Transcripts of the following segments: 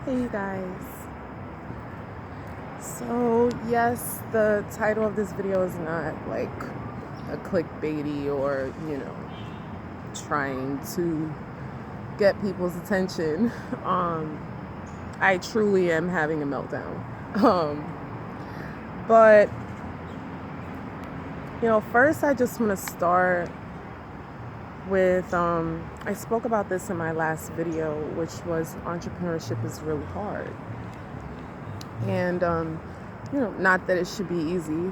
Hey you guys. So yes, the title of this video is not like a clickbaity or, trying to get people's attention. I truly am having a meltdown. But first I just want to start with I spoke about this in my last video, which was entrepreneurship is really hard. And not that it should be easy.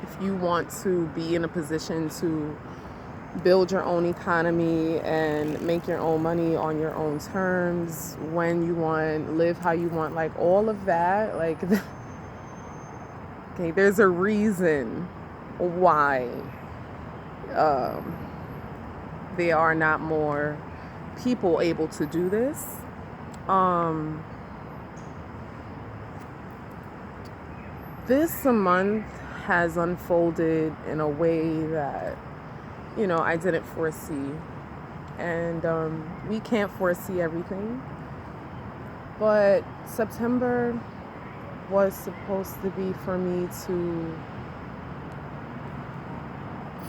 If you want to be in a position to build your own economy and make your own money on your own terms, when you want, live how you want, like all of that, like okay, there's a reason why there are not more people able to do this. This month has unfolded in a way that, I didn't foresee. And we can't foresee everything. But September was supposed to be for me to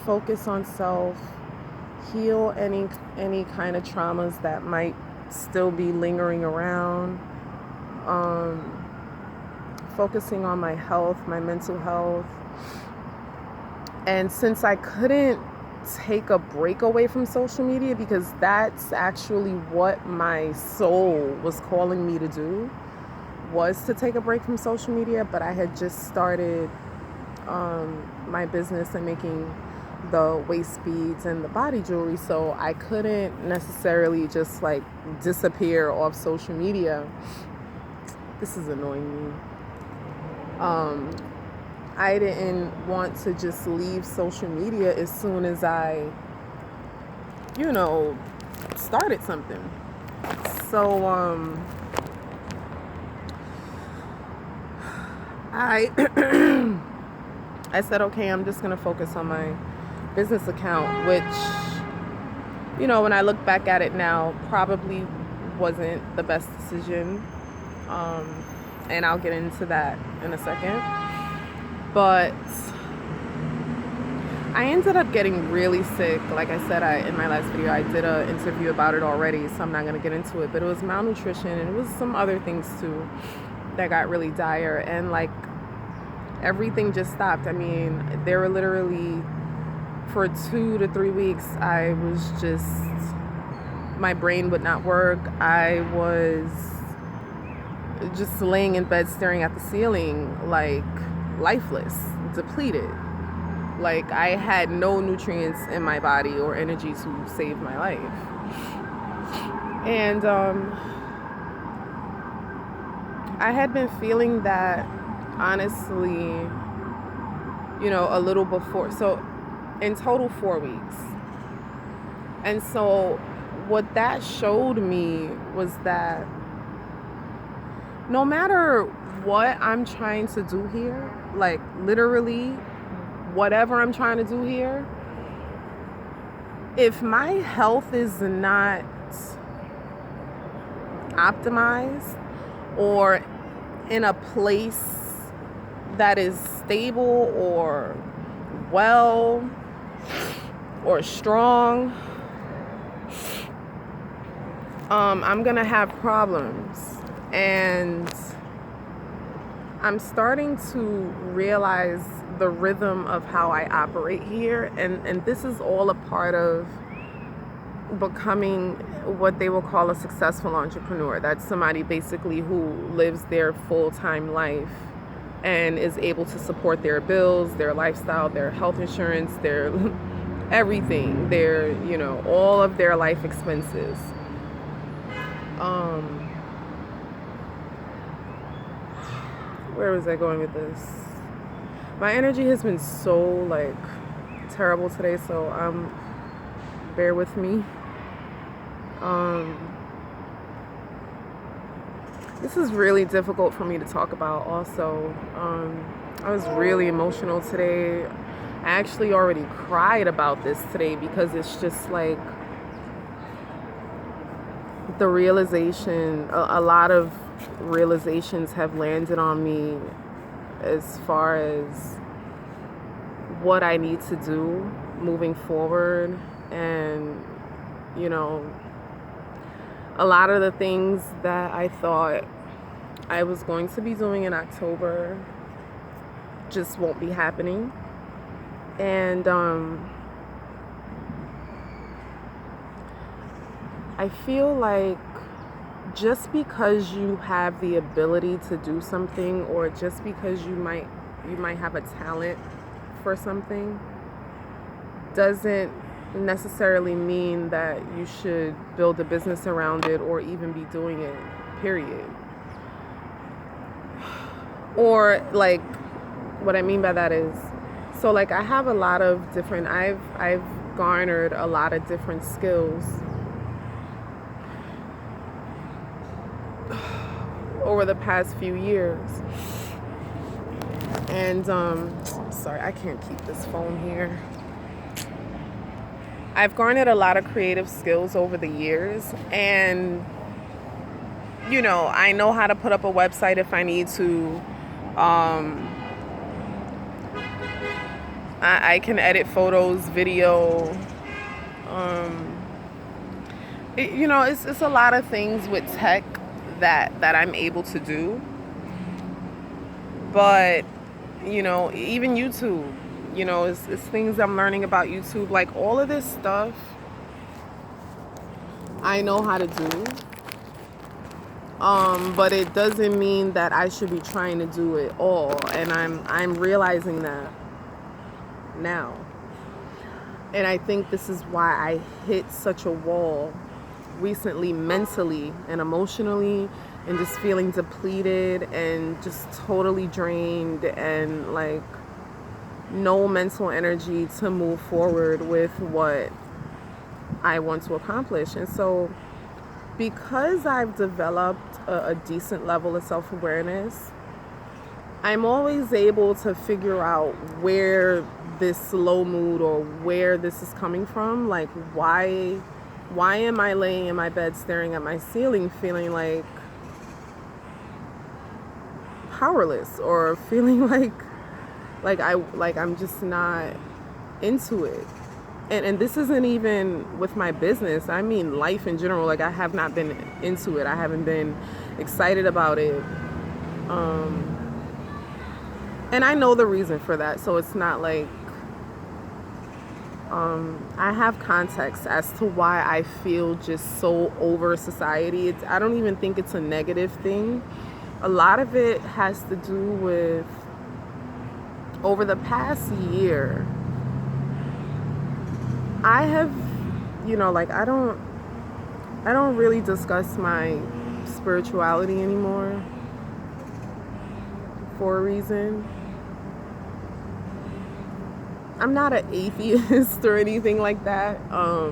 focus on self, heal any kind of traumas that might still be lingering around, focusing on my health, my mental health. And since I couldn't take a break away from social media, because that's actually what my soul was calling me to do, was to take a break from social media, but I had just started my business and making the waist beads and the body jewelry, so I couldn't necessarily just like disappear off social media. This is annoying me. I didn't want to just leave social media as soon as I, started something. So, I I said, okay, I'm just going to focus on my business account, which, when I look back at it now, probably wasn't the best decision. And I'll get into that in a second. But I ended up getting really sick. Like I said, in my last video, I did an interview about it already, so I'm not going to get into it. But it was malnutrition, and it was some other things too that got really dire. And like everything just stopped. I mean, there were literally, for 2 to 3 weeks, I was just, my brain would not work. I was just laying in bed staring at the ceiling, like lifeless, depleted. Like I had no nutrients in my body or energy to save my life. And I had been feeling that, honestly, a little before. So in total 4 weeks. And so what that showed me was that no matter what I'm trying to do here, like literally whatever I'm trying to do here, if my health is not optimized or in a place that is stable or well or strong, I'm gonna have problems. And I'm starting to realize the rhythm of how I operate here, and this is all a part of becoming what they will call a successful entrepreneur. That's somebody basically who lives their full-time life and is able to support their bills, their lifestyle, their health insurance, their everything, their, all of their life expenses. Where was I going with this? My energy has been so terrible today, so bear with me. This is really difficult for me to talk about also. I was really emotional today. I actually already cried about this today because it's just like the realization, a lot of realizations have landed on me as far as what I need to do moving forward. And, you know, a lot of the things that I thought I was going to be doing in October just won't be happening. And I feel like just because you have the ability to do something, or just because you might have a talent for something, doesn't necessarily mean that you should build a business around it or even be doing it, period. Or like, what I mean by that is, so like I have a lot of different, I've garnered a lot of different skills over the past few years. And sorry, I can't keep this phone here. I've garnered a lot of creative skills over the years, and you know, I know how to put up a website if I need to. I can edit photos, video. You know, it's a lot of things with tech that I'm able to do. But, you know, even YouTube, you know, it's things I'm learning about YouTube. Like, all of this stuff I know how to do. But it doesn't mean that I should be trying to do it all. And I'm realizing that now. And I think this is why I hit such a wall recently, mentally and emotionally, and just feeling depleted and just totally drained, and like no mental energy to move forward with what I want to accomplish. And so because I've developed a decent level of self-awareness, I'm always able to figure out where this low mood or where this is coming from. Like, why am I laying in my bed staring at my ceiling feeling like powerless, or feeling like I'm just not into it. And this isn't even with my business. I mean life in general. Like, I have not been into it. I haven't been excited about it. And I know the reason for that. So it's not like I have context as to why I feel just so over society. I don't even think it's a negative thing. A lot of it has to do with, over the past year, I have, you know, like I don't really discuss my spirituality anymore for a reason. I'm not an atheist or anything like that. I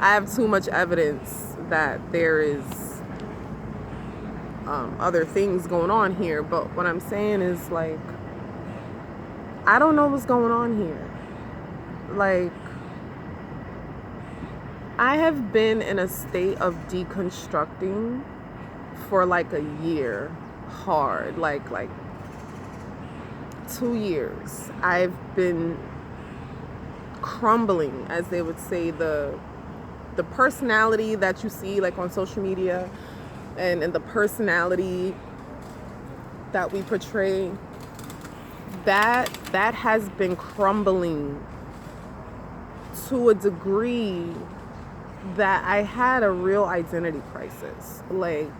have too much evidence that there is other things going on here. But what I'm saying is, like, I don't know what's going on here. Like, I have been in a state of deconstructing for like a year, hard, like 2 years. I've been crumbling, as they would say, the personality that you see like on social media, and the personality that we portray, that has been crumbling to a degree that I had a real identity crisis. Like,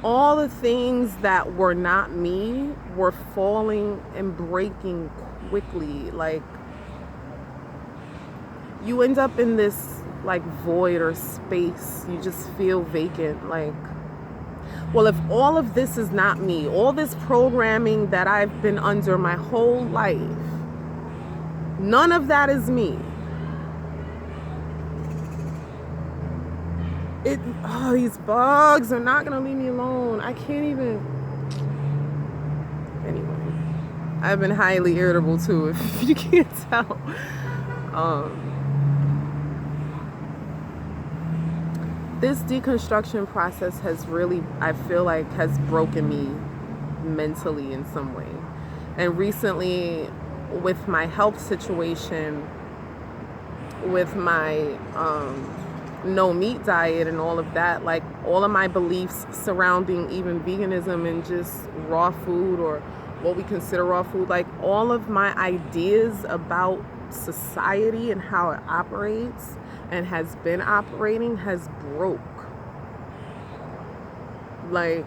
all the things that were not me were falling and breaking quickly. Like, you end up in this like void or space. You just feel vacant. Like, well, if all of this is not me, all this programming that I've been under my whole life, none of that is me. These bugs are not gonna leave me alone. I can't even. Anyway, I've been highly irritable too, if you can't tell. this deconstruction process has really, I feel like, has broken me mentally in some way. And recently, with my health situation, with my no meat diet and all of that, like all of my beliefs surrounding even veganism and just raw food, or what we consider raw food, like all of my ideas about society and how it operates and has been operating has broke. Like,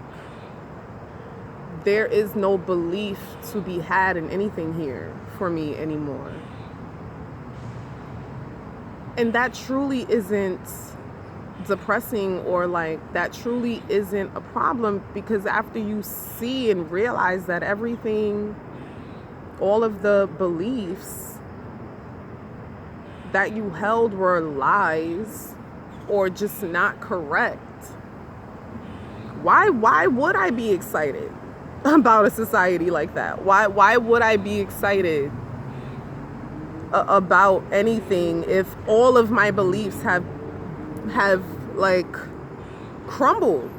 there is no belief to be had in anything here for me anymore. And that truly isn't depressing, or like that truly isn't a problem, because after you see and realize that everything, all of the beliefs that you held were lies or just not correct, why would I be excited about a society like that? Why would I be excited about anything if all of my beliefs have like crumbled?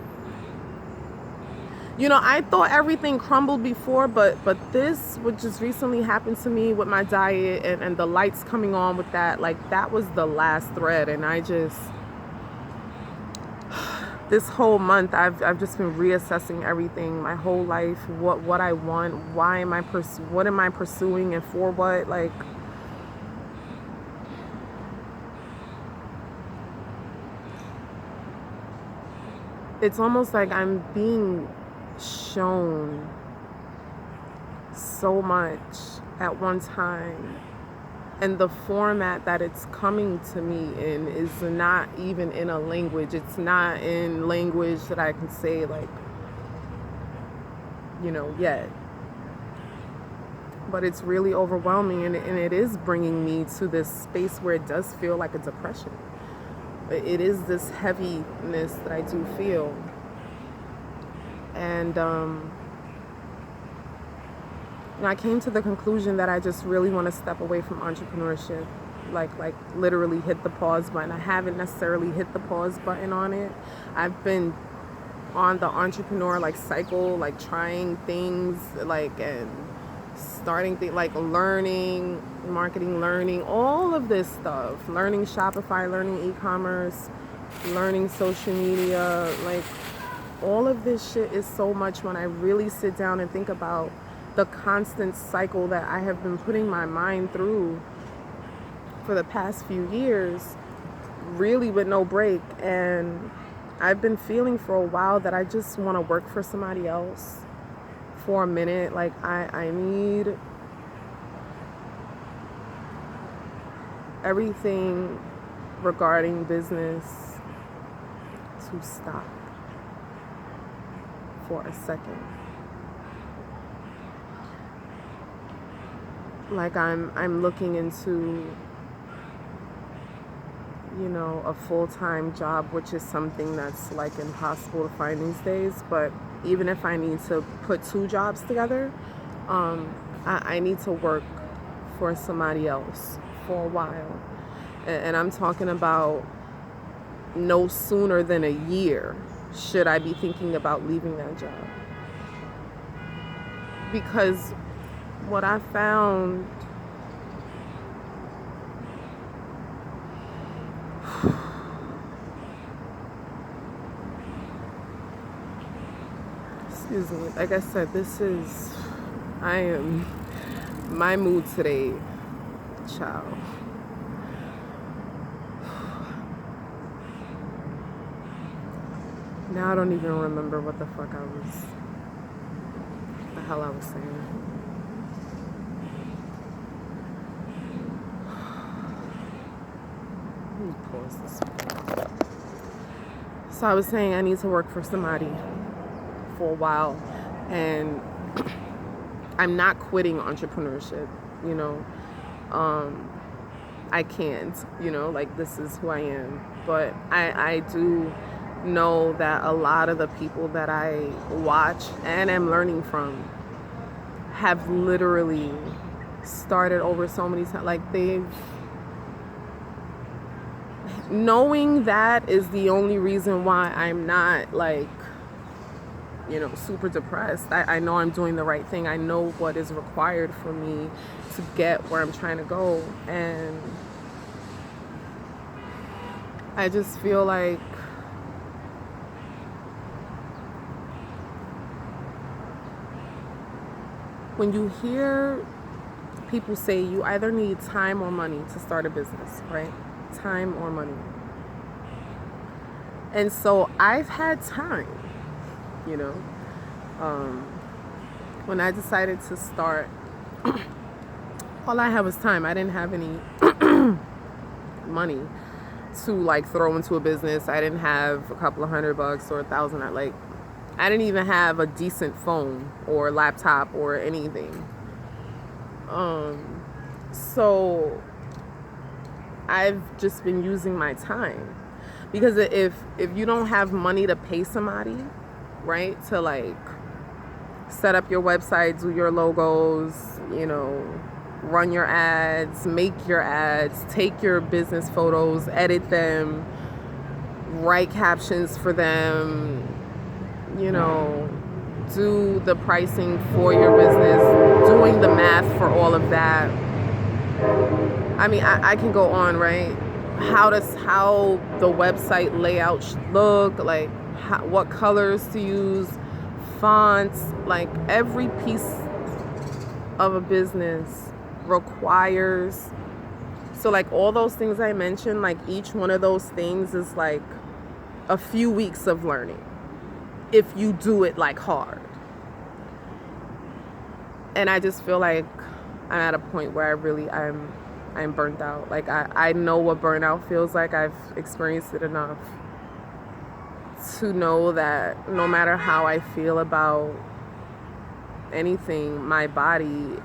You know, I thought everything crumbled before, but this, what just recently happened to me with my diet and the lights coming on with that, like that was the last thread. And I just, this whole month I've just been reassessing everything, my whole life, what I want, why am I what am I pursuing, and for what. Like, it's almost like I'm being shown so much at one time, and the format that it's coming to me in is not even in a language. It's not in language that I can say, like, you know, yet. But it's really overwhelming, and it is bringing me to this space where it does feel like a depression. It is this heaviness that I do feel. And I came to the conclusion that I just really want to step away from entrepreneurship, like literally hit the pause button. I haven't necessarily hit the pause button on it. I've been on the entrepreneur like cycle, like trying things, like, and starting things, like learning marketing, learning all of this stuff, learning Shopify, learning e-commerce, learning social media. Like, all of this shit is so much when I really sit down and think about the constant cycle that I have been putting my mind through for the past few years, really with no break. And I've been feeling for a while that I just want to work for somebody else for a minute. Like, I need everything regarding business to stop for a second. Like, I'm looking into, you know, a full-time job, which is something that's like impossible to find these days. But even if I need to put two jobs together, I need to work for somebody else for a while. And I'm talking about no sooner than a year should I be thinking about leaving that job. Because what I found, excuse me, like I said, my mood today, child. Now I don't even remember what the hell I was saying. Let me pause this. So I was saying I need to work for somebody for a while, and I'm not quitting entrepreneurship, you know. I can't, you know, like, this is who I am. But I do know that a lot of the people that I watch and am learning from have literally started over so many times. Like, knowing that is the only reason why I'm not like, super depressed. I know I'm doing the right thing. I know what is required for me to get where I'm trying to go. And I just feel like when you hear people say you either need time or money to start a business, right? Time or money. And so I've had time, when I decided to start, all I had was time. I didn't have any money to like throw into a business. I didn't have a couple of $100 or $1,000. I didn't even have a decent phone or laptop or anything. So I've just been using my time, because if you don't have money to pay somebody, right, to like set up your website, do your logos, run your ads, make your ads, take your business photos, edit them, write captions for them, do the pricing for your business, doing the math for all of that. I mean, I can go on, right? How the website layout should look, like what colors to use, fonts, like every piece of a business requires. So like all those things I mentioned, like each one of those things is like a few weeks of learning if you do it like hard. And I just feel like I'm at a point where I'm burnt out. Like I know what burnout feels like. I've experienced it enough to know that no matter how I feel about anything, my body,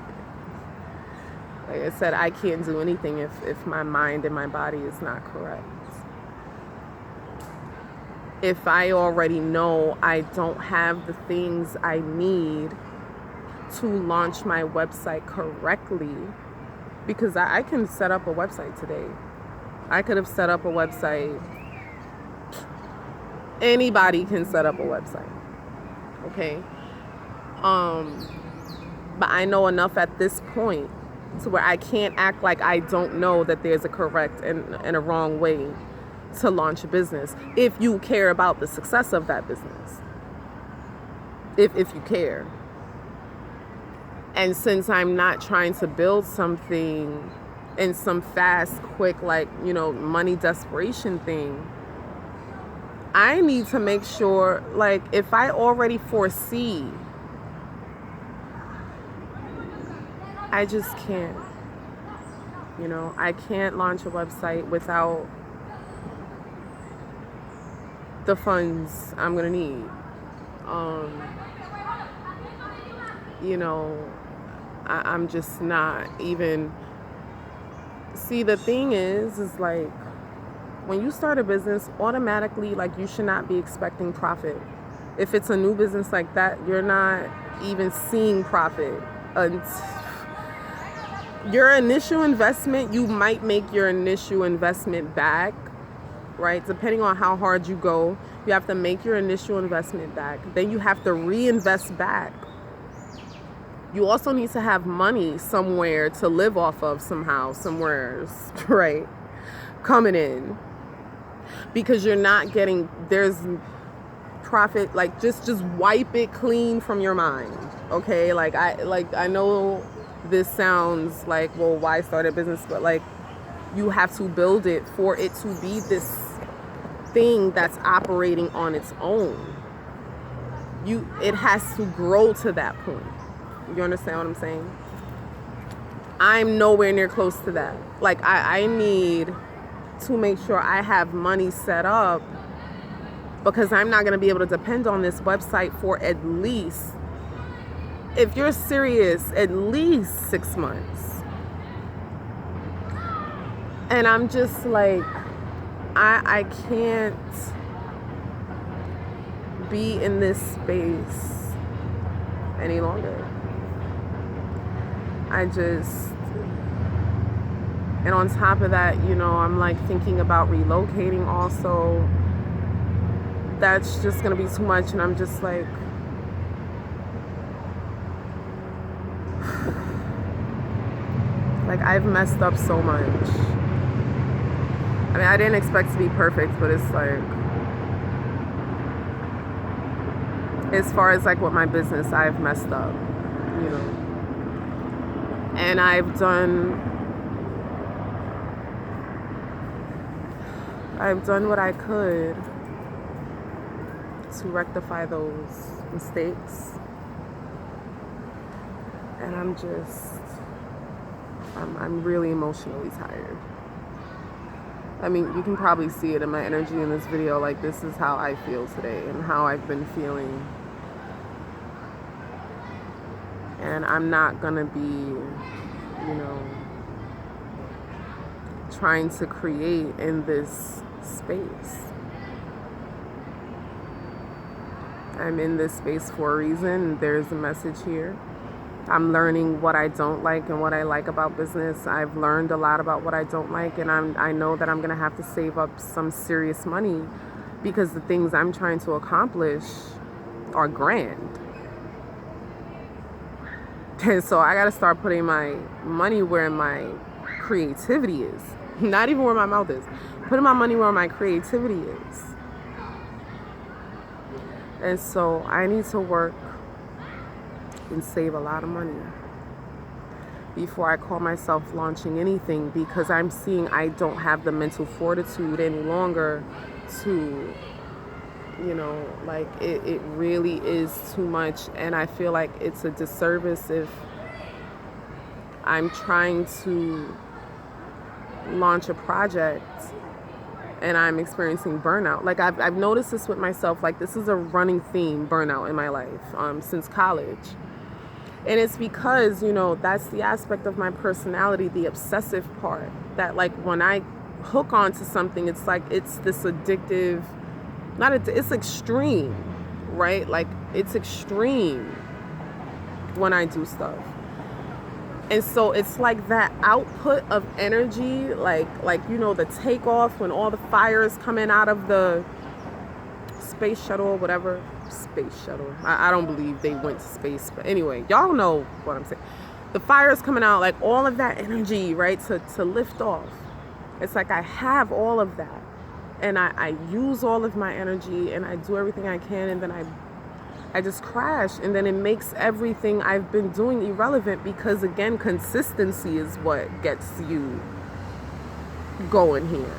like I said, I can't do anything if my mind and my body is not correct. If I already know I don't have the things I need to launch my website correctly, because I can set up a website today. I could have set up a website. Anybody can set up a website. Okay? But I know enough at this point to where I can't act like I don't know that there's a correct and a wrong way to launch a business, if you care about the success of that business. If you care. And since I'm not trying to build something in some fast, quick, like, money desperation thing, I need to make sure, like, if I already foresee, I just can't. I can't launch a website without the funds I'm gonna need. I'm just not even. See, the thing is like, when you start a business, automatically, like, you should not be expecting profit. If it's a new business like that, you're not even seeing profit. Your initial investment, you might make your initial investment back, right? Depending on how hard you go, you have to make your initial investment back. Then you have to reinvest back. You also need to have money somewhere to live off of somehow, somewhere, right? Coming in. Because you're not getting, there's profit, like just wipe it clean from your mind, okay? I know this sounds like, well, why start a business? But like, you have to build it for it to be this thing that's operating on its own. It has to grow to that point. You understand what I'm saying? I'm nowhere near close to that. Like, I need to make sure I have money set up, because I'm not going to be able to depend on this website for at least, if you're serious, at least 6 months. And I'm just like, I can't be in this space any longer. And on top of that, you know, I'm like thinking about relocating also. That's just gonna be too much, and I'm just like, I've messed up so much. I mean, I didn't expect to be perfect, but it's like, as far as like with my business, I've messed up, you know. And I've done what I could to rectify those mistakes. And I'm really emotionally tired. I mean, you can probably see it in my energy in this video. Like, this is how I feel today and how I've been feeling. And I'm not gonna be, you know, trying to create in this space. I'm in this space for a reason. There's a message here. I'm learning what I don't like and what I like about business. I've learned a lot about what I don't like, and I know that I'm gonna have to save up some serious money because the things I'm trying to accomplish are grand. And so I gotta start putting my money where my creativity is. Not even where my mouth is. Putting my money where my creativity is. And so I need to work and save a lot of money before I call myself launching anything, because I'm seeing I don't have the mental fortitude any longer to, you know, like it really is too much. And I feel like it's a disservice if I'm trying to launch a project and I'm experiencing burnout. Like I've noticed this with myself. Like, this is a running theme, burnout, in my life since college. And it's because, you know, that's the aspect of my personality, the obsessive part, that like when I hook onto something, it's like it's this addictive, it's extreme, right? Like, it's extreme when I do stuff. And so it's like that output of energy, like you know, the takeoff when all the fire is coming out of the space shuttle or whatever. Space shuttle. I don't believe they went to space, but anyway, y'all know what I'm saying. The fire is coming out, like all of that energy, right, to lift off. It's like I have all of that, and I use all of my energy, and I do everything I can, and then I just crash, and then it makes everything I've been doing irrelevant, because again, consistency is what gets you going here.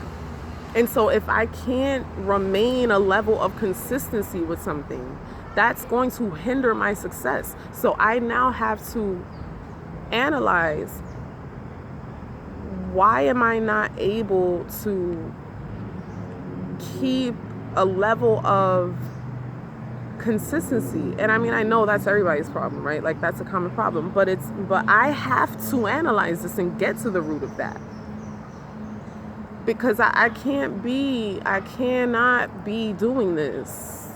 And so if I can't remain a level of consistency with something, that's going to hinder my success. So I now have to analyze, why am I not able to keep a level of consistency? And I mean, I know that's everybody's problem, right? Like, that's a common problem, but I have to analyze this and get to the root of that. Because I cannot be doing this,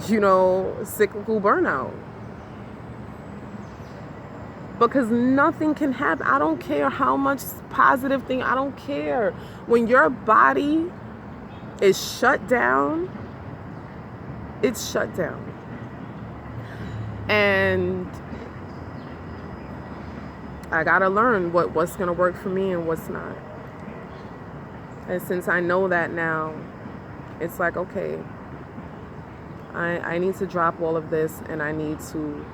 you know, cyclical burnout. Because nothing can happen. I don't care how much positive thing, I don't care. When your body is shut down, it's shut down. And I gotta learn what's gonna work for me and what's not. And since I know that now, it's like, okay, I need to drop all of this, and I need to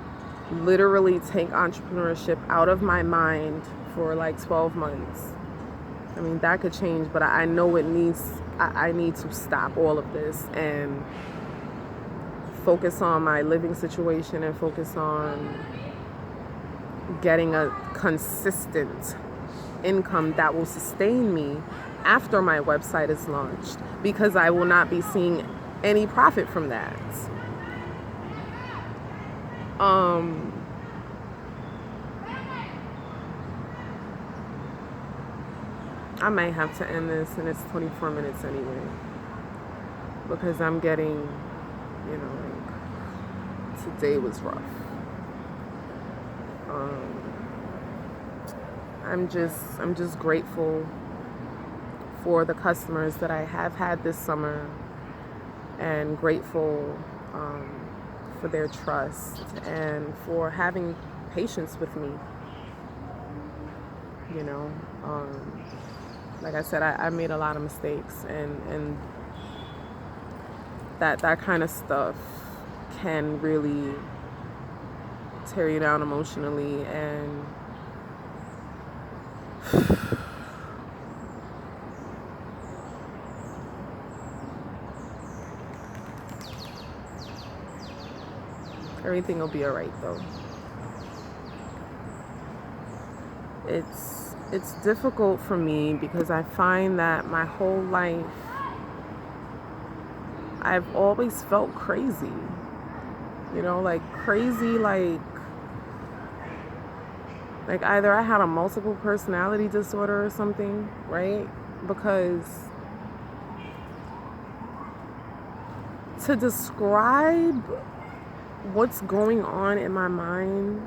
literally take entrepreneurship out of my mind for like 12 months. I mean, that could change, but I know I need to stop all of this and focus on my living situation and focus on getting a consistent income that will sustain me after my website is launched, because I will not be seeing any profit from that. I might have to end this, and it's 24 minutes anyway, because I'm getting, you know, like, today was rough. I'm just grateful for the customers that I have had this summer, and grateful for their trust and for having patience with me. You know, like I said, I made a lot of mistakes, and that kind of stuff can really tear you down emotionally, and everything will be all right though. It's difficult for me because I find that my whole life I've always felt crazy. You know, like crazy, like either I had a multiple personality disorder or something, right? Because to describe what's going on in my mind,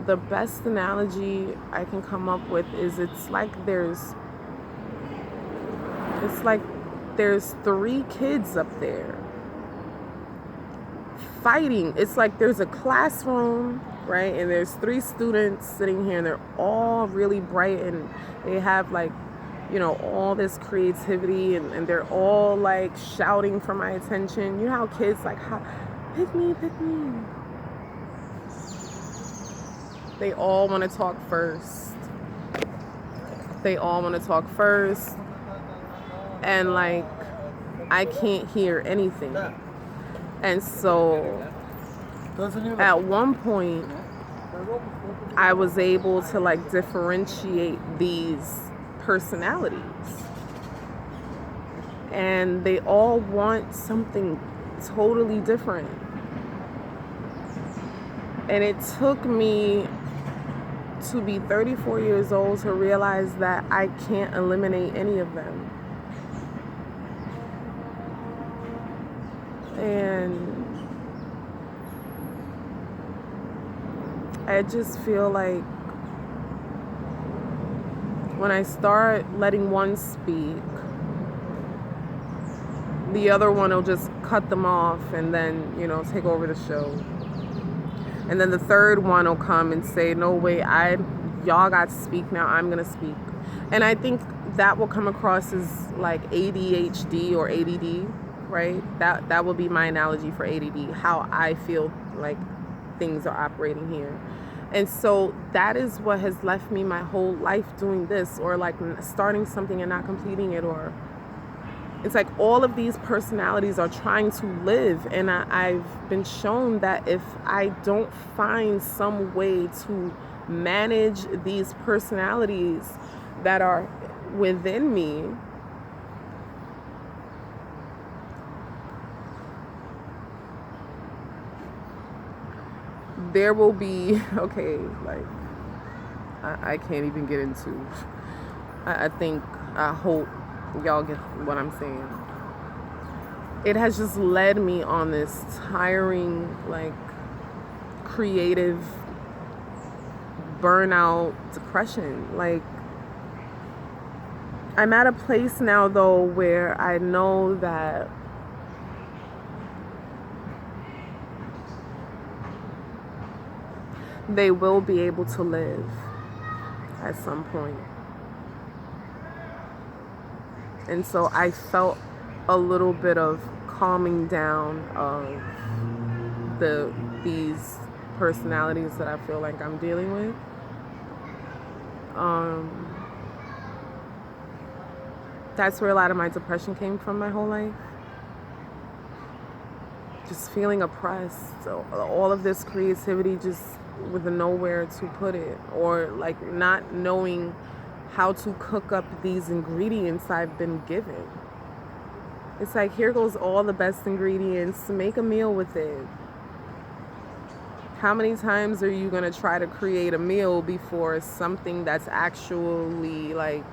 the best analogy I can come up with is it's like there's three kids up there fighting. It's like there's a classroom, right? And there's three students sitting here, and they're all really bright, and they have like, you know, all this creativity, and they're all like shouting for my attention. You know how kids like, pick me, pick me. They all want to talk first. And like, I can't hear anything. And so at one point, I was able to like differentiate these personalities. And they all want something totally different. And it took me to be 34 years old to realize that I can't eliminate any of them. And I just feel like when I start letting one speak, the other one will just cut them off and then, you know, take over the show. And then the third one will come and say, no, wait, y'all got to speak now. I'm going to speak. And I think that will come across as like ADHD or ADD, right? That will be my analogy for ADD, how I feel like things are operating here. And so that is what has left me my whole life doing this, or like starting something and not completing it, or it's like all of these personalities are trying to live, and I've been shown that if I don't find some way to manage these personalities that are within me, there will be, okay, like, I can't even get into, I hope y'all get what I'm saying. It has just led me on this tiring, like, creative burnout depression. Like, I'm at a place now though where I know that they will be able to live at some point. And so I felt a little bit of calming down of these personalities that I feel like I'm dealing with. That's where a lot of my depression came from my whole life. Just feeling oppressed. So all of this creativity just with nowhere to put it, or like not knowing how to cook up these ingredients I've been given. It's like, here goes all the best ingredients, make a meal with it. How many times are you gonna try to create a meal before something that's actually like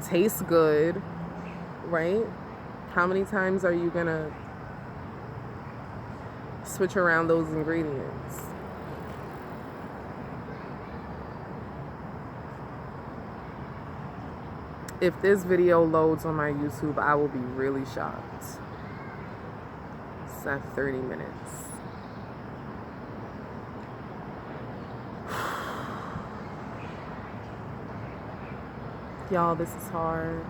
tastes good, right? How many times are you gonna switch around those ingredients? if this video loads on my YouTube, I will be really shocked. It's at 30 minutes. Y'all, this is hard,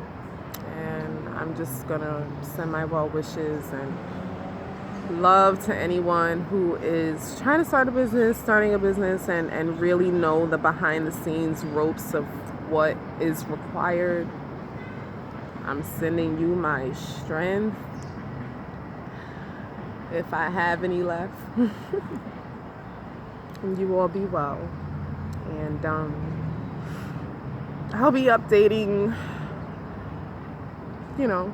and I'm just gonna send my well wishes and love to anyone who is trying to start a business, starting a business, and really know the behind the scenes ropes of what is required. I'm sending you my strength, if I have any left. And you all be well. And I'll be updating, you know,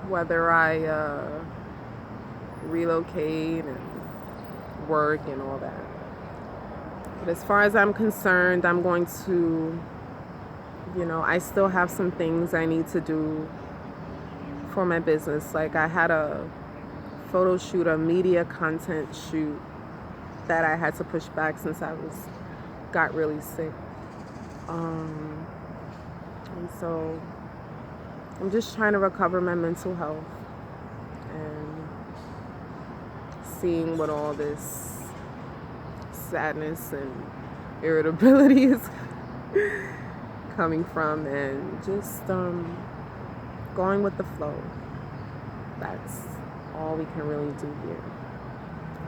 whether I relocate and work and all that. But as far as I'm concerned, I'm going to, you know, I still have some things I need to do for my business. Like I had a photo shoot, a media content shoot that I had to push back since I got really sick. And so I'm just trying to recover my mental health and seeing what all this sadness and irritability is coming from, and just going with the flow. That's all we can really do here.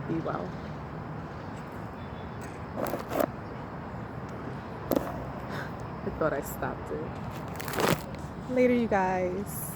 Be well. I thought I stopped it. Later, you guys.